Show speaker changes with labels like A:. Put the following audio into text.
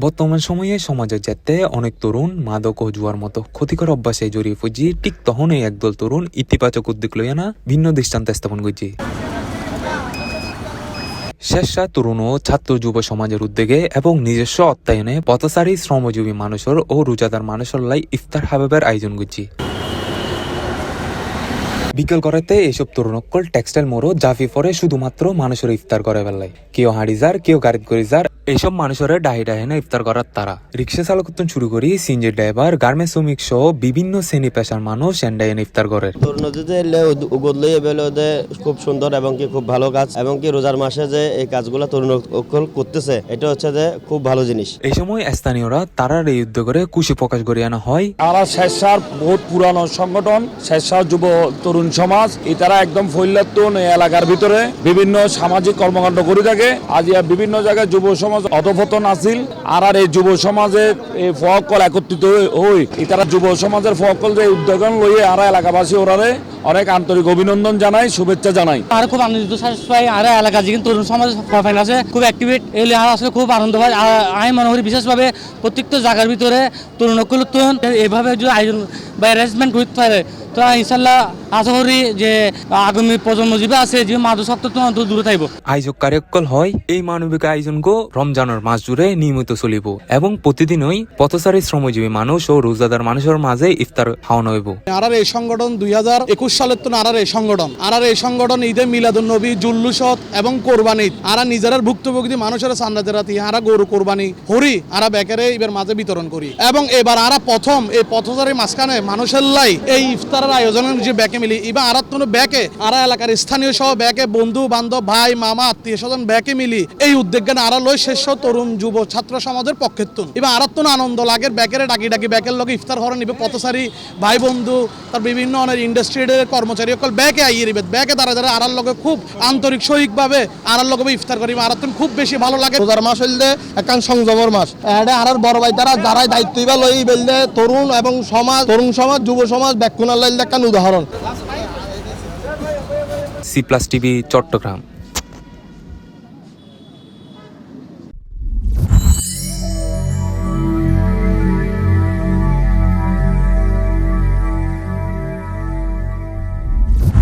A: বর্তমান সময়ে সমাজে যেতে অনেক তরুণ মাদক ও জুয়ার মতো ক্ষতিকর অভ্যাসে জড়িয়ে পড়ছি। ঠিক তখনই একদল তরুণ ইতিবাচক উদ্যোগ লইয়া না ভিন্ন দৃষ্টান্ত স্থাপন করছে। স্বেচ্ছায় তরুণ ও ছাত্র যুব সমাজের উদ্যোগে এবং নিজস্ব অর্থায়নে পথচারী শ্রমজীবী মানুষের ও রোজাদার মানুষের লাই ইফতার হাবেবের আয়োজন করছি। বিকেল করাতে এইসব তরুণকল টেক্সটাইল মোড়ো জাফি পরে শুধুমাত্র মানুষের ইফতার করে বেলায় কেউ হাঁড়ি যার কেউ গাড়িত করে যার এইসব মানুষের ডাহি ডাহিনে ইফতার করার তারা রিক্সা চালক শুরু করি সিনজি ড্রাইভার গার্মেন্টস শ্রমিক সহ বিভিন্ন শ্রেণী পেশার মানুষ এন্ডাইনে ইফতার করে।
B: খুব সুন্দর এবং কি খুব ভালো কাজ এবং কি রোজার মাসে যে এই কাজগুলো তরুণ করতেছে এটা হচ্ছে যে খুব ভালো জিনিস।
A: এই সময় স্থানীয়রা তারার এই উদ্যোগে খুশি প্রকাশ করে আনা হয়।
C: আমরা স্বেচ্ছার বহুত পুরানো সংগঠন স্বেচ্ছার যুব তরুণ সমাজ তারা একদম ফৈলাতুন এলাকার ভিতরে বিভিন্ন সামাজিক কর্মকাণ্ড করে থাকে। আজ বিভিন্ন জায়গায় যুব সমাজ অধপতন আছিল আর এই যুব সমাজের এই ফকল একত্রিত হই তারা যুব সমাজের ফকল যে উদ্যোগন লইয়ে আর এলাকাবাসী ওরারে অনেক আন্তরিক অভিনন্দন জানাই, শুভেচ্ছা জানাই।
D: আর খুব আনন্দিত পাই আর এলাকা যে তরুণ সমাজ আছে খুব অ্যাক্টিভেট এলে আর আসলে খুব আনন্দ পাই। আমি মনে করি বিশেষভাবে প্রত্যেকটা জায়গার ভিতরে তরুণ এভাবে যদি আয়োজন বা অ্যারেঞ্জমেন্ট করতে পারে তো ইনশাল্লাহ আশা করি যে আগামী প্রজন্ম জীবে আছে যে মাদকাসক্ত দূরে থাকবো।
A: আয়োজক কার্যকল হয় এই মানবিক আয়োজন গো রমজানের মাস জুড়ে নিয়মিত চলিব এবং প্রতিদিনই পথচারী শ্রমজীবী মানুষ ও রোজাদার মানুষের মাঝে ইফতার খাওয়ানো হইব।
E: আর এই সংগঠন 2021 সালের তো আর এই সংগঠন ঈদে মিলাদুন্নবী জুল্লুসত এবং কোরবানি আর নিজের ভুক্তভোগী মানুষের সান্নাতে রাতি আর গরু কোরবানি হরি আর বেকারে এবার মাঝে বিতরণ করি এবং এবার আর প্রথম এই পথচারী মাঝখানে মানুষের লাই এই ইফতারের আয়োজনের যে ব্যাকে মিলি এবার আর ব্যাকে আর এলাকার স্থানীয় সহ ব্যাকে বন্ধু বান্ধব ভাই মামা আত্মীয় স্বজন ব্যাকে মিলি এই উদ্যোগ আর লই শেষ তরুণ যুব ছাত্র সমাজের পক্ষে এবার আর আনন্দ লাগে ব্যাকের ডাকি ব্যাকের লগে ইফতার হরে নিবে পথচারী ভাই বন্ধু তার বিভিন্ন অনেক ইন্ডাস্ট্রির কর্মচারী সকল ব্যাকে আইয়ে নিবে ব্যাকে তারা যারা আর লগে খুব আন্তরিক সহিকভাবে আর লগে ইফতার করি আর খুব বেশি ভালো লাগে।
B: রোজার মাস হইলে একান সংযমের মাস আর বড় ভাই তারা যারাই দায়িত্ব ইবা লই বললে তরুণ এবং সমাজ যুব সমাজ ব্যাকুনাল একটা উদাহরণ।
A: C+ TV Chittagong.